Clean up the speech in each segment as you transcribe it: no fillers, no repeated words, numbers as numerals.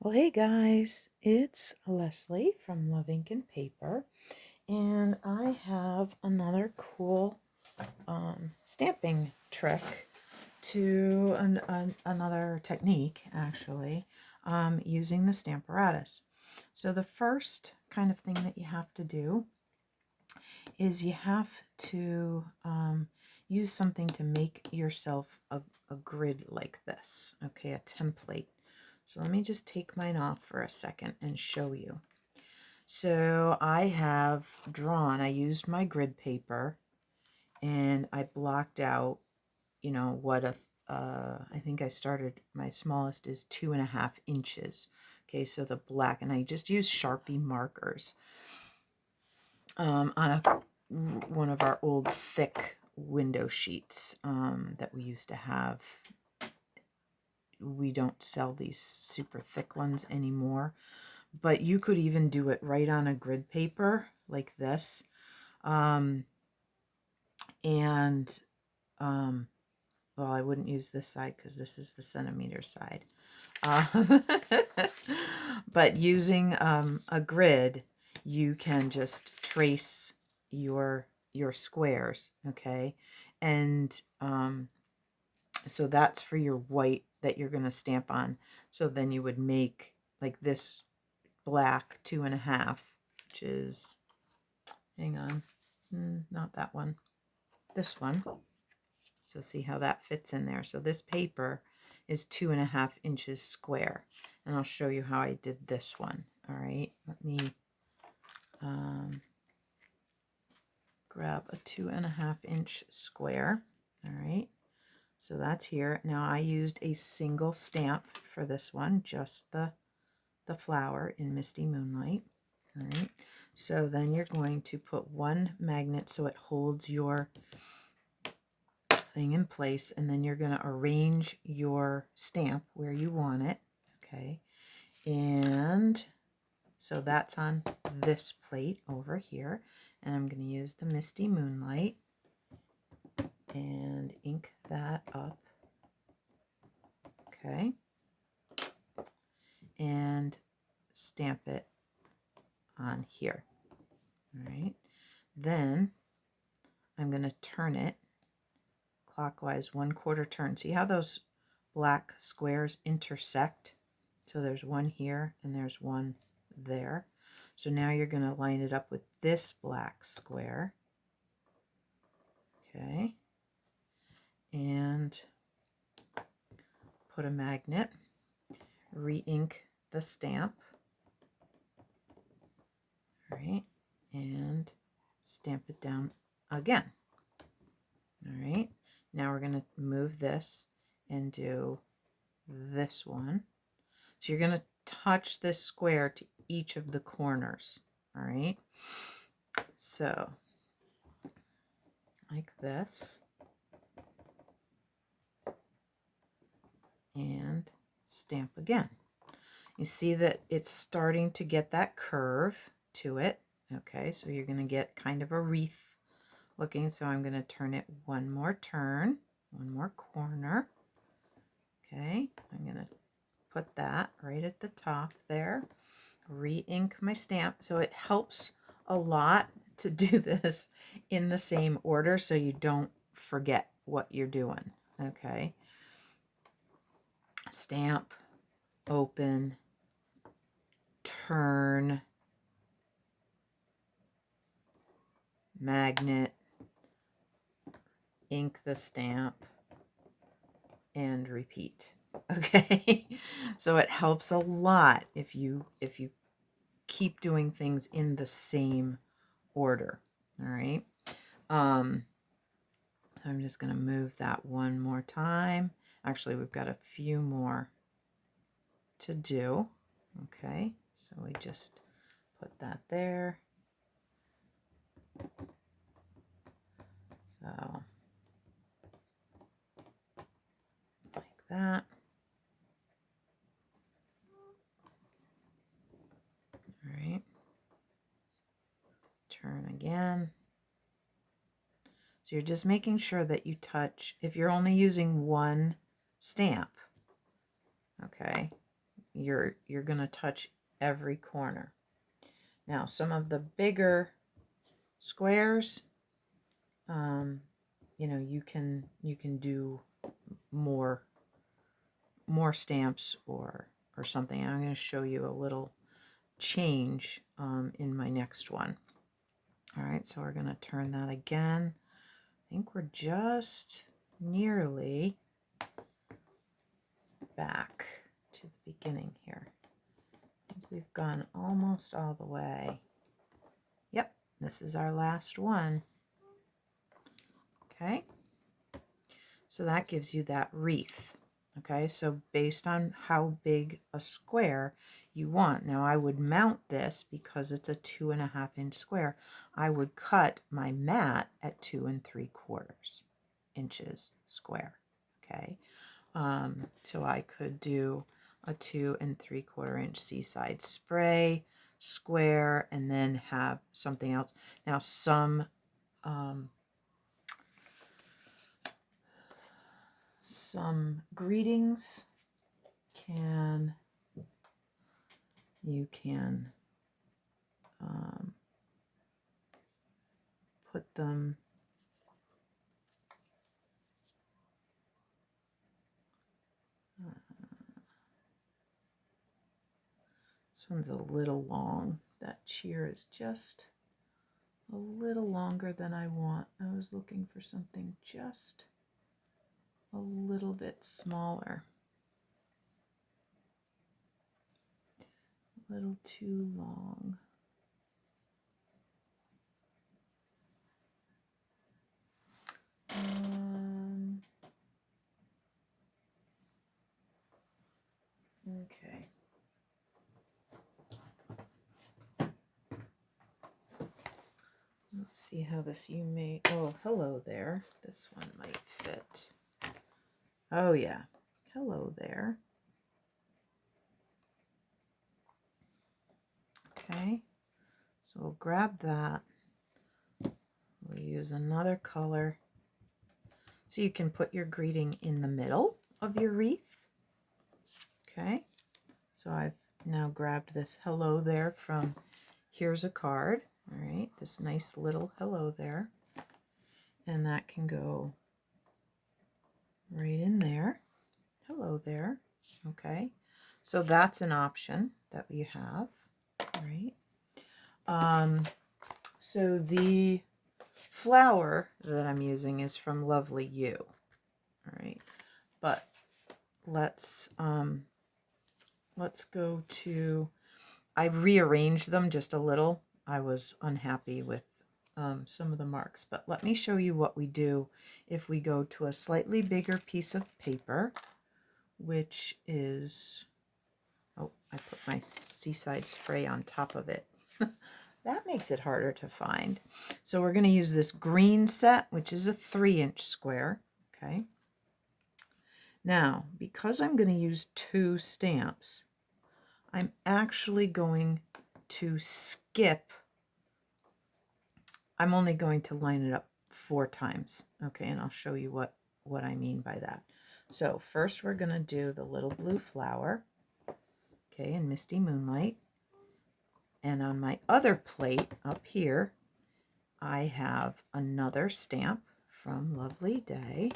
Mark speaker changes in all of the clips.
Speaker 1: Well, hey guys, it's Leslie from LuvINK&Paper, and I have another cool stamping trick to another technique, actually, using the Stamparatus. So the first kind of thing that you have to do is you have to use something to make yourself a grid like this, okay, a template. So let me just take mine off for a second and show you. So I have drawn, I used my grid paper and I blocked out, you know, what I think I started, my smallest is 2.5 inches. Okay, so the black, and I just used Sharpie markers on one of our old thick window sheets that we used to have. We don't sell these super thick ones anymore, but you could even do it right on a grid paper like this. Well, I wouldn't use this side because this is the centimeter side. But using a grid, you can just trace your squares, okay? And so that's for your white that you're going to stamp on. So then you would make like this black 2.5, which is, hang on, not that one, this one. So see how that fits in there. So this paper is 2.5 inches square, and I'll show you how I did this one. All right, let me grab a 2.5 inch square. All right, so that's here. Now I used a single stamp for this one, just the flower in Misty Moonlight. All right, so then you're going to put one magnet so it holds your thing in place, and then you're going to arrange your stamp where you want it. Okay, and so that's on this plate over here, and I'm going to use the Misty Moonlight and ink that up. Okay, and stamp it on here. All right, then I'm going to turn it clockwise 1/4 turn. See how those black squares intersect? So there's one here and there's one there. So now you're going to line it up with this black square. Okay, and put a magnet, re-ink the stamp. All right, and stamp it down again. All right, now we're going to move this and do this one. So you're going to touch this square to each of the corners. All right, so like this, and stamp again. You see that it's starting to get that curve to it. Okay, so you're going to get kind of a wreath looking. So I'm going to turn it one more turn, one more corner. Okay, I'm going to put that right at the top there. Re-ink my stamp. So it helps a lot to do this in the same order so you don't forget what you're doing. Okay, stamp, open, turn, magnet, ink the stamp, and repeat. Okay, so it helps a lot if you keep doing things in the same order. All right, I'm just going to move that one more time. Actually, we've got a few more to do. Okay, so we just put that there. So like that. All right, turn again. So you're just making sure that you touch, if you're only using one stamp, okay, you're going to touch every corner. Now, some of the bigger squares, you know, you can do more stamps or something. I'm going to show you a little change in my next one. All right, so we're going to turn that again. I think we're just nearly back to the beginning here. I think we've gone almost all the way. Yep, this is our last one. Okay, so that gives you that wreath. Okay, so based on how big a square you want. Now I would mount this because it's a 2.5 inch square. I would cut my mat at 2 3/4 inches square. Okay, so I could do a 2 3/4 inch seaside spray square and then have something else. Now some greetings you can put them this one's a little long. That cheer is just a little longer than I want. I was looking for something just a little bit smaller. A little too long. Okay. Let's see how this oh, hello there. This one might fit. Oh yeah. Hello there. Okay. So we'll grab that. We'll use another color. So you can put your greeting in the middle of your wreath. Okay. So I've now grabbed this hello there from Here's a Card. All right. This nice little hello there. And that can go right in there. Hello there. Okay. So that's an option that we have. Right. So the flower that I'm using is from Lovely You. All right. But let's go to, I've rearranged them just a little. I was unhappy with some of the marks, but let me show you what we do if we go to a slightly bigger piece of paper, which is, oh, I put my seaside spray on top of it. That makes it harder to find. So we're going to use this green set, which is a 3-inch square. Okay. Now, because I'm going to use 2 stamps, I'm actually going to skip. I'm only going to line it up 4 times. Okay, and I'll show you what I mean by that. So first we're going to do the little blue flower. Okay, in Misty Moonlight. And on my other plate up here, I have another stamp from Lovely Day.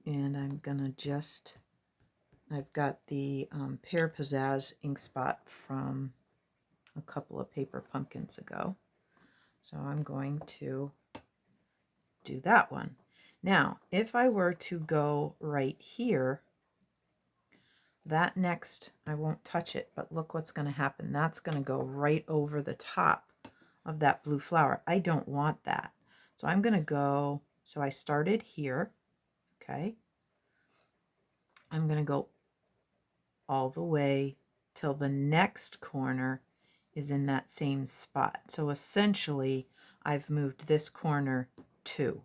Speaker 1: And I'm going to just, I've got the Pear Pizzazz ink spot from a couple of paper pumpkins ago. So I'm going to do that one. Now, if I were to go right here, that next, I won't touch it, but look what's going to happen. That's going to go right over the top of that blue flower. I don't want that. So I'm going to go, so I started here, okay? I'm going to go all the way till the next corner is in that same spot. So essentially, I've moved this corner 2.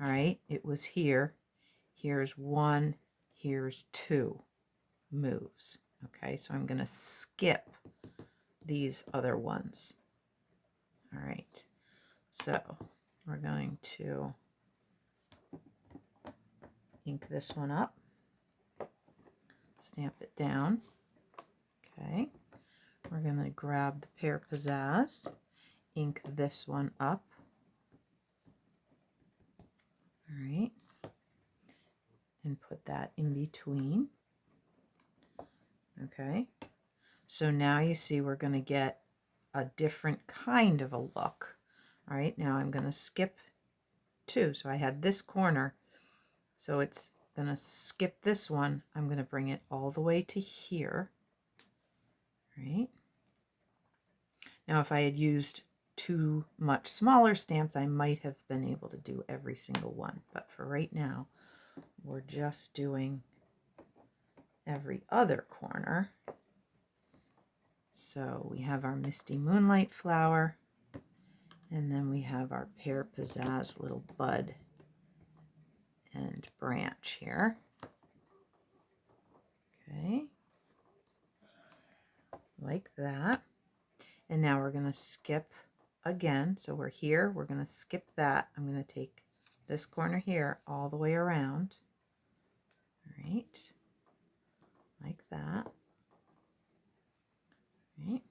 Speaker 1: All right, it was here. Here's 1, here's 2 moves. Okay, so I'm going to skip these other ones. All right, so we're going to ink this one up, stamp it down. Okay, we're going to grab the Pear Pizzazz, ink this one up. All right, and put that in between. Okay, so now you see we're going to get a different kind of a look. All right, now I'm going to skip 2. So I had this corner, so it's going to skip this one. I'm going to bring it all the way to here. Right. Now if I had used 2 much smaller stamps, I might have been able to do every single one, but for right now we're just doing every other corner. So we have our Misty Moonlight flower, and then we have our Pear Pizzazz little bud and branch here. Okay, like that. And now we're going to skip again. So we're here, we're going to skip that. I'm going to take this corner here all the way around. All right, like that. Right.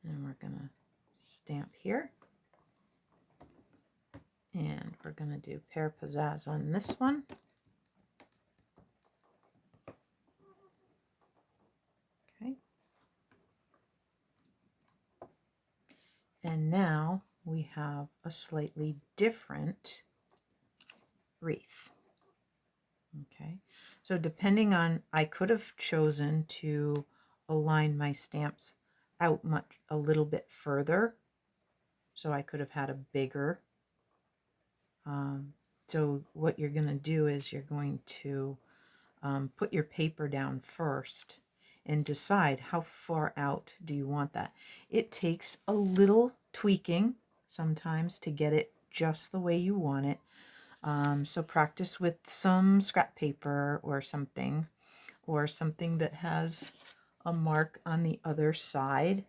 Speaker 1: And we're going to stamp here. And we're going to do Pear Pizzazz on this one. Okay. And now we have a slightly different wreath. Okay, so depending on, I could have chosen to align my stamps out a little bit further, so I could have had a bigger. So what you're going to do is you're going to put your paper down first and decide how far out do you want that. It takes a little tweaking sometimes to get it just the way you want it. So practice with some scrap paper or something that has a mark on the other side.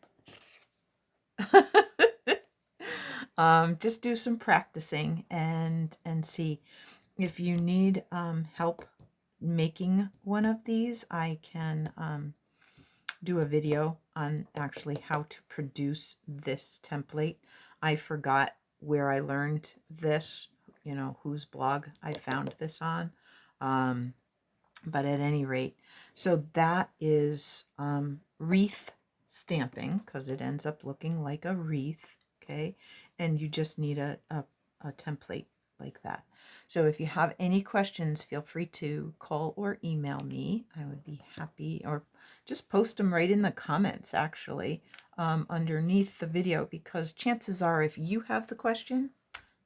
Speaker 1: Just do some practicing and see. If you need help making one of these, I can do a video on actually how to produce this template. I forgot where I learned this, you know, whose blog I found this on. But at any rate, so that is wreath stamping, because it ends up looking like a wreath. Okay, and you just need a template like that. So if you have any questions, feel free to call or email me. I would be happy, or just post them right in the comments actually underneath the video, because chances are if you have the question,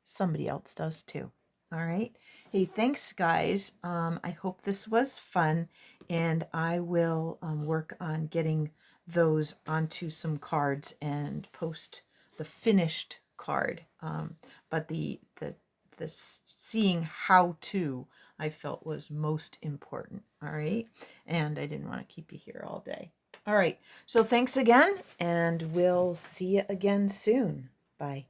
Speaker 1: somebody else does too. All right. Hey, thanks guys. I hope this was fun, and I will work on getting those onto some cards and post the finished card. But the seeing how to, I felt, was most important. All right. And I didn't want to keep you here all day. All right. So thanks again, and we'll see you again soon. Bye.